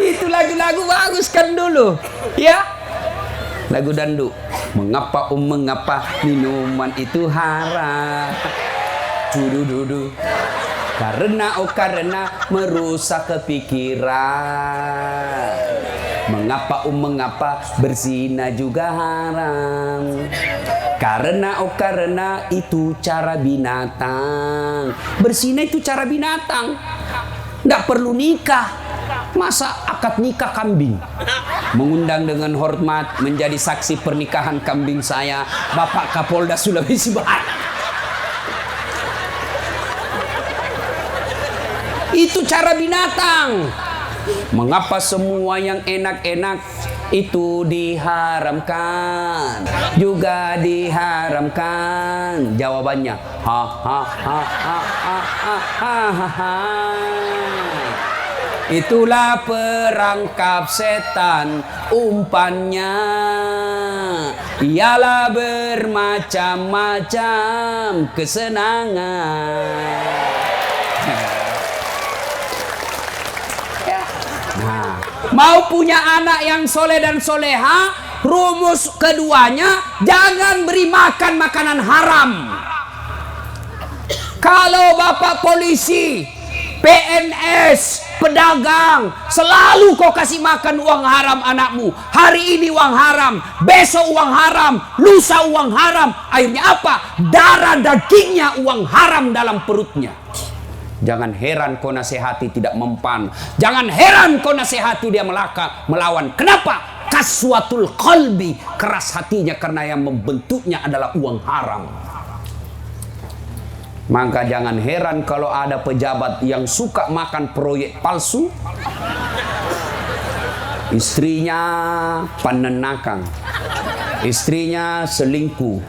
S1: Itu lagu-lagu bagus kan dulu, ya. Lagu dandu. Mengapa minuman itu haram? Dudu. Karena merusak kepikiran. Mengapa berzina juga haram? Karena itu cara binatang. Berzina itu cara binatang. Nggak perlu nikah. Masa akad nikah kambing? Mengundang dengan hormat menjadi saksi pernikahan kambing saya, Bapak Kapolda Sulawesi Barat. Itu cara binatang. Mengapa semua yang enak-enak itu diharamkan? Juga diharamkan. Jawabannya, itulah perangkap setan, umpannya ialah bermacam-macam kesenangan. Nah, mau punya anak yang soleh dan soleha, rumus keduanya jangan beri makan makanan haram. Kalau bapak polisi, PNS, pedagang, selalu kau kasih makan uang haram anakmu. Hari ini uang haram, besok uang haram, lusa uang haram. Akhirnya apa? Darah dagingnya uang haram dalam perutnya. Jangan heran kau nasihati tidak mempan. Jangan heran kau nasihati dia melawan. Kenapa? Kaswatul qalbi, keras hatinya karena yang membentuknya adalah uang haram. Maka jangan heran kalau ada pejabat yang suka makan proyek palsu. Istrinya penenakang, istrinya selingkuh,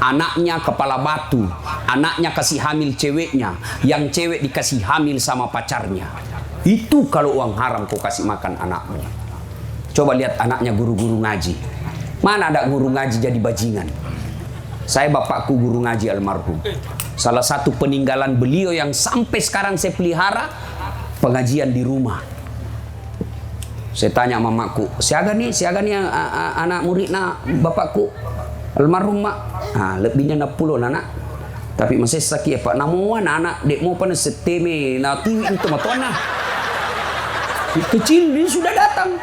S1: anaknya kepala batu, anaknya kasih hamil ceweknya, yang cewek dikasih hamil sama pacarnya. Itu kalau uang haram kau kasih makan anakmu. Coba lihat anaknya guru-guru ngaji. Mana ada guru ngaji jadi bajingan? Saya bapakku guru ngaji almarhum. Salah satu peninggalan beliau yang sampai sekarang saya pelihara, pengajian di rumah. Saya tanya mamaku, siaga nih anak muridna bapakku almarhum mak. Nah, lebihnya 60 anak. Tapi masih sakit pak. Namuan anak dek mau panas seteme na tiwi itu matona. Kecil dia sudah datang.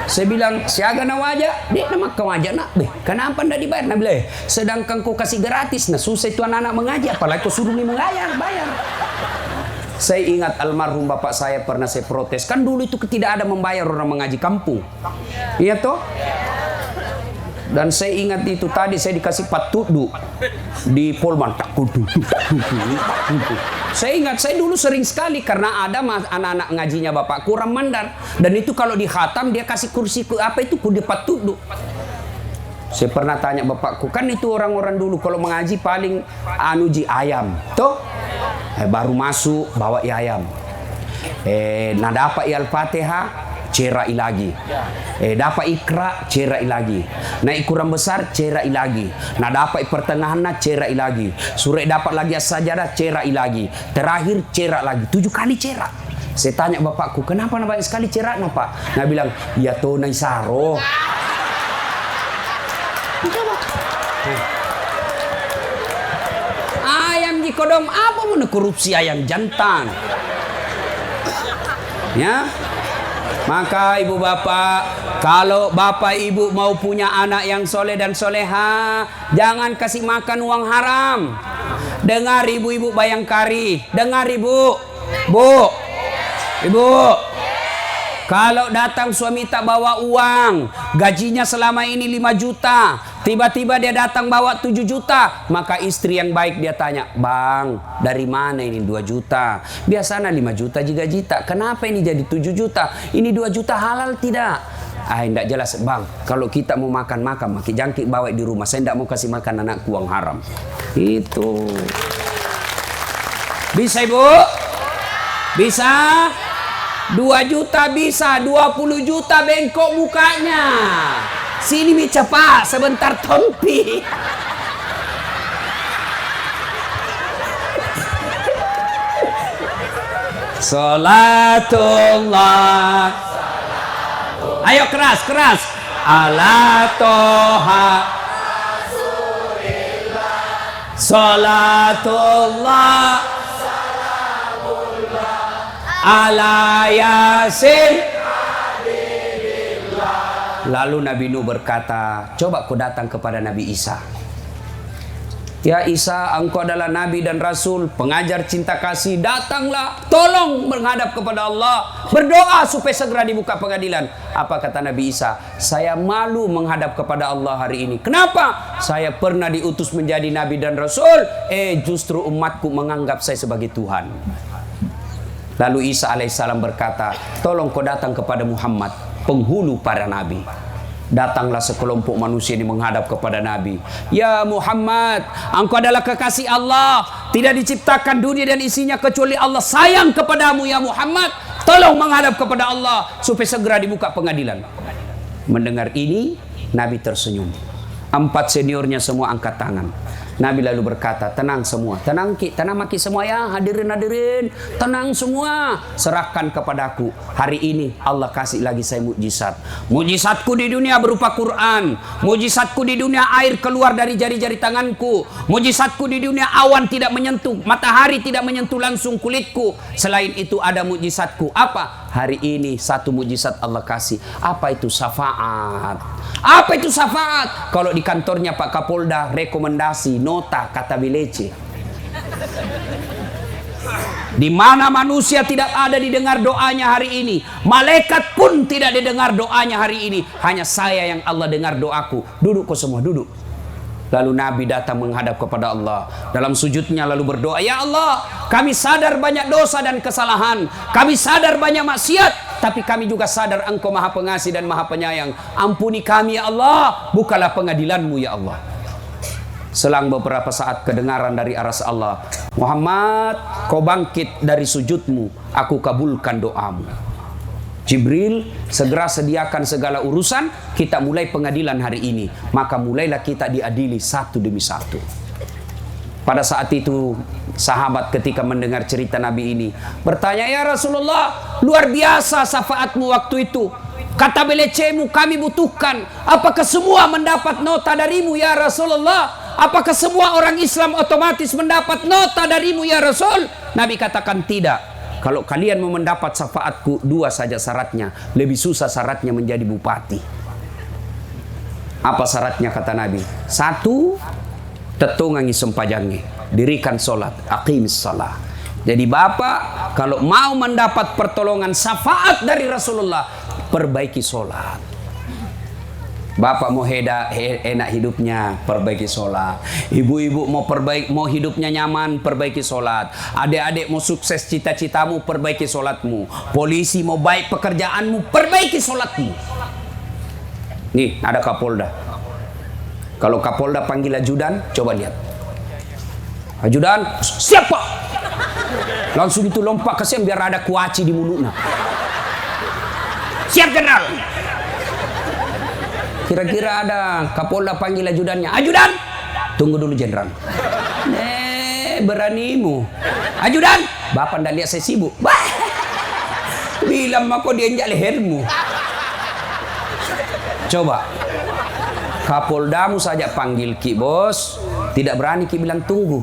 S1: Saya bilang siaga na wajah, dek nama kau wajah nak. Kenapa ndak dibayar? Nah bilang, sedangkan kau kasih gratis, nah susah itu anak-anak mengaji, apalagi kau suruh nih bayar. Saya ingat almarhum bapak saya pernah saya protes. Kan dulu itu tidak ada membayar orang mengaji kampung. Iya toh? Dan saya ingat itu tadi saya dikasih patudu di Polman. Saya ingat saya dulu sering sekali karena ada anak-anak ngajinya bapak kurang mandar. Dan itu kalau dikhatam dia kasih kursi apa itu kuda patudu. Saya pernah tanya bapakku, kan itu orang-orang dulu kalau mengaji paling anuji ayam. Toh? Baru masuk bawa ayam. Nah dapat Al-Fatihah cerai lagi. Dapat ikra cerai lagi. Naik kurang besar cerai lagi. Nah dapat pertengahan cerai lagi. Surah dapat lagi as-sajadah cerai lagi. Terakhir cerak lagi. 7 kali cerak. Saya tanya bapakku, kenapa banyak sekali cerak pak? Nah bilang, ya toh nai saro. Ayam di kodong apa mau korupsi ayam jantan? Ya. Maka ibu bapak, kalau bapak ibu mau punya anak yang soleh dan soleha, jangan kasih makan uang haram. Dengar ibu-ibu Bayangkari, dengar ibu, ibu. Kalau datang suami tak bawa uang, gajinya selama ini 5 juta, tiba-tiba dia datang bawa 7 juta, maka istri yang baik dia tanya, bang, dari mana ini 2 juta? Biasanya 5 juta juga juta, kenapa ini jadi 7 juta? Ini 2 juta halal tidak? Tidak jelas, bang, kalau kita mau makan, maki jangkik bawa di rumah, saya tidak mau kasih makan anak uang haram. Itu. Bisa ibu? Bisa? 2 juta bisa, 20 juta bengkok mukanya. Sini mi cepat, sebentar tompi. Salatullah. Ayo keras, keras. Ala toha. Salatullah. Ala Yasin. Lalu Nabi Nuh berkata, coba kau datang kepada Nabi Isa. Ya Isa, engkau adalah Nabi dan Rasul, pengajar cinta kasih, datanglah, tolong menghadap kepada Allah, berdoa supaya segera dibuka pengadilan. Apa kata Nabi Isa? Saya malu menghadap kepada Allah hari ini. Kenapa? Saya pernah diutus menjadi Nabi dan Rasul, justru umatku menganggap saya sebagai Tuhan. Lalu Isa alaihissalam berkata, tolong kau datang kepada Muhammad, penghulu para Nabi. Datanglah sekelompok manusia ini menghadap kepada Nabi. Ya Muhammad, engkau adalah kekasih Allah. Tidak diciptakan dunia dan isinya kecuali Allah sayang kepadamu ya Muhammad. Tolong menghadap kepada Allah supaya segera dibuka pengadilan. Mendengar ini, Nabi tersenyum. 4 seniornya semua angkat tangan. Nabi lalu berkata, tenang semua, tenang maki semua ya, hadirin, tenang semua, serahkan kepadaku. Hari ini Allah kasih lagi saya mukjizat. Mukjizatku di dunia berupa Quran, mukjizatku di dunia air keluar dari jari-jari tanganku, mukjizatku di dunia awan tidak menyentuh, matahari tidak menyentuh langsung kulitku. Selain itu ada mukjizatku. Apa? Hari ini satu mukjizat Allah kasih. Apa itu? Syafaat. Apa itu syafaat? Kalau di kantornya Pak Kapolda rekomendasi nota kata belece. Di mana manusia tidak ada didengar doanya hari ini, malaikat pun tidak didengar doanya hari ini. Hanya saya yang Allah dengar doaku. Duduk kau semua, duduk. Lalu Nabi datang menghadap kepada Allah. Dalam sujudnya lalu berdoa, ya Allah, kami sadar banyak dosa dan kesalahan. Kami sadar banyak maksiat. Tapi kami juga sadar Engkau Maha Pengasih dan Maha Penyayang. Ampuni kami ya Allah. Bukalah pengadilan-Mu ya Allah. Selang beberapa saat kedengaran dari aras Allah, Muhammad, kau bangkit dari sujudmu. Aku kabulkan doamu. Jibril, segera sediakan segala urusan. Kita mulai pengadilan hari ini. Maka mulailah kita diadili satu demi satu. Pada saat itu sahabat ketika mendengar cerita Nabi ini bertanya, ya Rasulullah, luar biasa syafaatmu waktu itu. Kata belecemu kami butuhkan. Apakah semua mendapat nota darimu ya Rasulullah? Apakah semua orang Islam otomatis mendapat nota darimu ya Rasul? Nabi katakan tidak. Kalau kalian mau mendapat syafaatku, 2 saja syaratnya. Lebih susah syaratnya menjadi bupati. Apa syaratnya kata Nabi? 1, tetungangi sempajangi, dirikan solat, aqimis salah. Jadi bapak kalau mau mendapat pertolongan syafaat dari Rasulullah, perbaiki solat. Bapak mau enak hidupnya, perbaiki sholat. Ibu-ibu mau hidupnya nyaman, perbaiki sholat. Adik-adik mau sukses cita-citamu, perbaiki sholatmu. Polisi mau baik pekerjaanmu, perbaiki sholatmu. Nih ada Kapolda. Kalau Kapolda panggil ajudan, coba lihat. Ajudan, siapa? Langsung itu lompat ke sini biar ada kuaci di mulutnya. Siap Jenderal. Kira-kira ada Kapolda panggil ajudannya. Ajudan, tunggu dulu Jenderal. Beranimu. Ajudan, bapak ndak lihat saya sibuk. Bilang mako dia injak lehermu. Coba. Kapoldamu saja panggil ki bos, tidak berani ki bilang tunggu.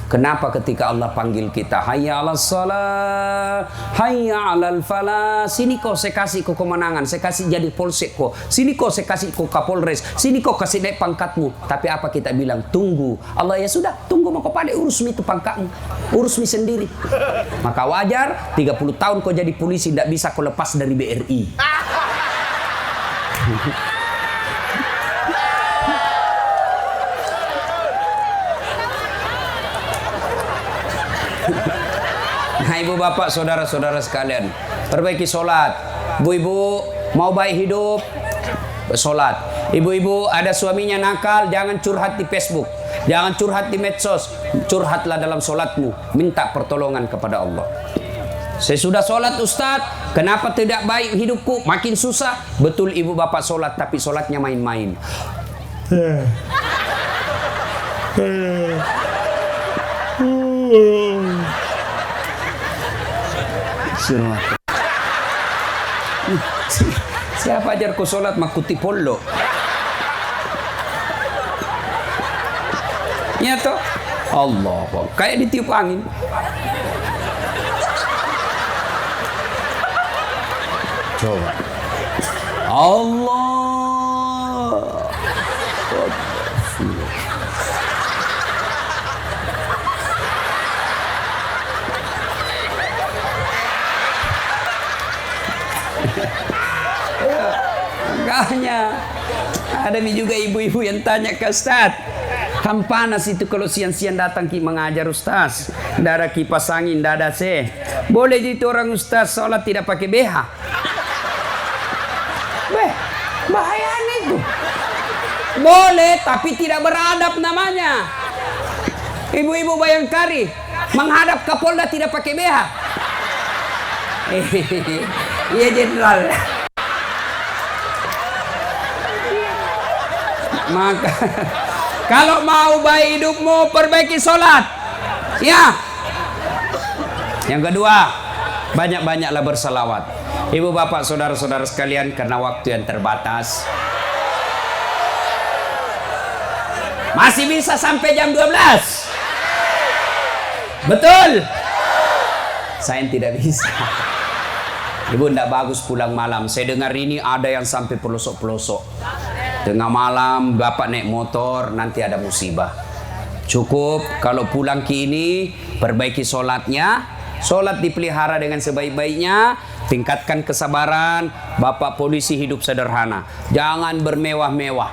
S1: Kenapa ketika Allah panggil kita, hayya 'alas shalah, hayya 'alal falah, sini kok saya kasih kau kemenangan, saya kasih jadi polsek kok, sini kok saya kasih kau kapolres, sini kok kasih naik pangkatmu. Tapi apa kita bilang? Tunggu. Allah ya sudah, tunggu mau kau pada urus itu pangkatmu, urus mi sendiri. Maka wajar 30 tahun kau jadi polisi tidak bisa kau lepas dari BRI. Nah ibu bapak saudara-saudara sekalian, perbaiki sholat. Ibu-ibu mau baik hidup, sholat. Ibu-ibu ada suaminya nakal, jangan curhat di Facebook, jangan curhat di medsos, curhatlah dalam sholatmu, minta pertolongan kepada Allah. Saya sudah sholat Ustadz, kenapa tidak baik hidupku? Makin susah. Betul ibu bapak sholat, tapi sholatnya main-main. Siapa ajar ku sholat makuti polo? Ya toh, Allah, kayak ditiup angin. Coba, Allah. Makanya ada juga ibu-ibu yang tanya ke Ustaz, kan panas itu kalau siang-siang datang mengajar Ustaz, tidak ada kipas angin, tidak ada AC. Boleh itu orang Ustaz sholat tidak pakai BH? Bahaya itu. Boleh, tapi tidak beradab namanya. Ibu-ibu Bayangkari menghadap Kapolda tidak pakai BH. Iya Jenderal. Maka kalau mau baik hidupmu, perbaiki sholat. Ya. Yang kedua, banyak-banyaklah bersalawat. Ibu bapak saudara-saudara sekalian, karena waktu yang terbatas, masih bisa sampai jam 12. Betul? Saya tidak bisa. Ibu tidak bagus pulang malam. Saya dengar ini ada yang sampai pelosok-pelosok. Tengah malam bapak naik motor, nanti ada musibah. Cukup kalau pulang ke ini, perbaiki sholatnya. Sholat dipelihara dengan sebaik-baiknya. Tingkatkan kesabaran. Bapak polisi hidup sederhana. Jangan bermewah-mewah.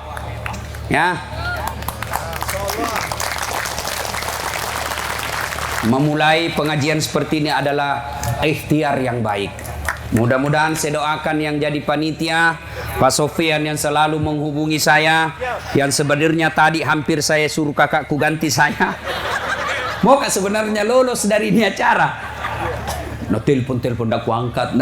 S1: Ya. Memulai pengajian seperti ini adalah ikhtiar yang baik. Mudah-mudahan saya doakan yang jadi panitia, Pak Sofian yang selalu menghubungi saya, yang sebenarnya tadi hampir saya suruh kakakku ganti saya. Mau kak sebenarnya lolos dari ini acara. No telepon dak kuangkat,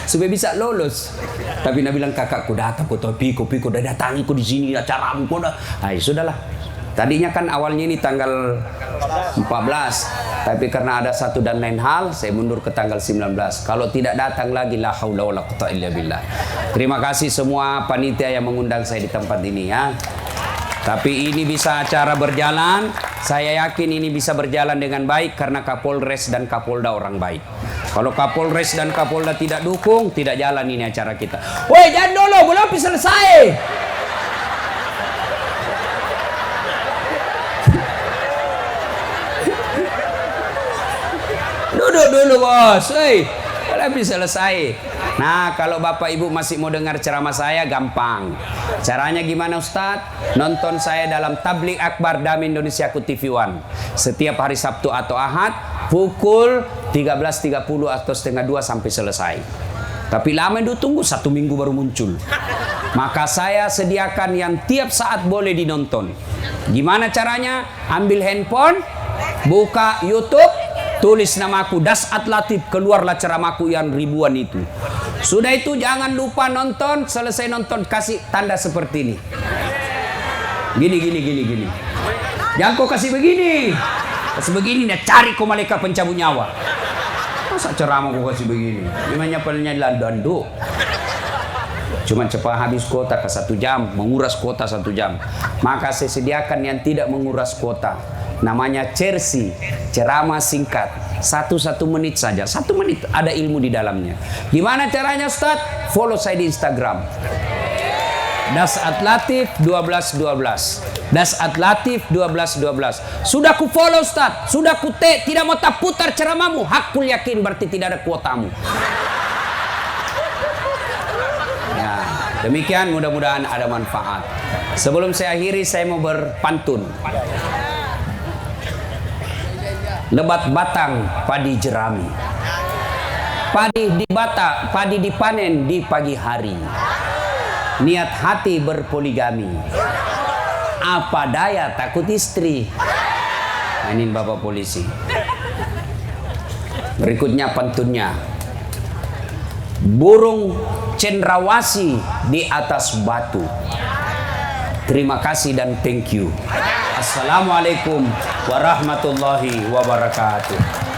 S1: supaya bisa lolos. Tapi nak bilang kakakku datang, piko dah datangi ku di sini acaramu kau dah. Ay, sudahlah. Tadinya kan awalnya ini tanggal 14, tapi karena ada satu dan lain hal, saya mundur ke tanggal 19. Kalau tidak datang lagi, la haula wala quwwata illa billah. Terima kasih semua panitia yang mengundang saya di tempat ini ya. Tapi ini bisa acara berjalan, saya yakin ini bisa berjalan dengan baik karena Kapolres dan Kapolda orang baik. Kalau Kapolres dan Kapolda tidak dukung, tidak jalan ini acara kita. Woi, jangan dulu, belum selesai. Duduk dulu bos, belum selesai. Nah, kalau Bapak Ibu masih mau dengar ceramah saya, gampang. Caranya gimana Ustadz? Nonton saya dalam Tabligh Akbar Dami Indonesia ku TV One. Setiap hari Sabtu atau Ahad, pukul 13.30 atau setengah 2 sampai selesai. Tapi lama itu tunggu 1 minggu baru muncul. Maka saya sediakan yang tiap saat boleh dinonton. Gimana caranya? Ambil handphone, buka YouTube, tulis namaku Dasat Latif, keluarlah ceramahku yang ribuan itu. Sudah itu jangan lupa nonton, selesai nonton kasih tanda seperti ini. Gini. Jangan kau kasih begini. Kasih begini, dia cari kau malaikat pencabut nyawa. Masa ceramah kau kasih begini? Gimana palingnya landando. Cuma cepat habis kuota ke 1 jam, menguras kuota 1 jam. Maka saya sediakan yang tidak menguras kuota. Namanya Cersi, ceramah singkat, 1 menit saja. 1 menit ada ilmu di dalamnya. Gimana caranya Ustaz? Follow saya di Instagram. Dasat Latif 1212. Dasat Latif 1212. Sudah ku follow Ustaz, sudah ku tidak mau tak putar ceramahmu. Hakul yakin berarti tidak ada kuotamu. Ya, demikian mudah-mudahan ada manfaat. Sebelum saya akhiri, saya mau berpantun. Lebat batang padi jerami, padi di bata, padi dipanen di pagi hari. Niat hati berpoligami, apa daya takut istri. Ini Bapak polisi. Berikutnya pantunnya. Burung cendrawasih di atas batu. Terima kasih dan thank you. Assalamualaikum warahmatullahi wabarakatuh.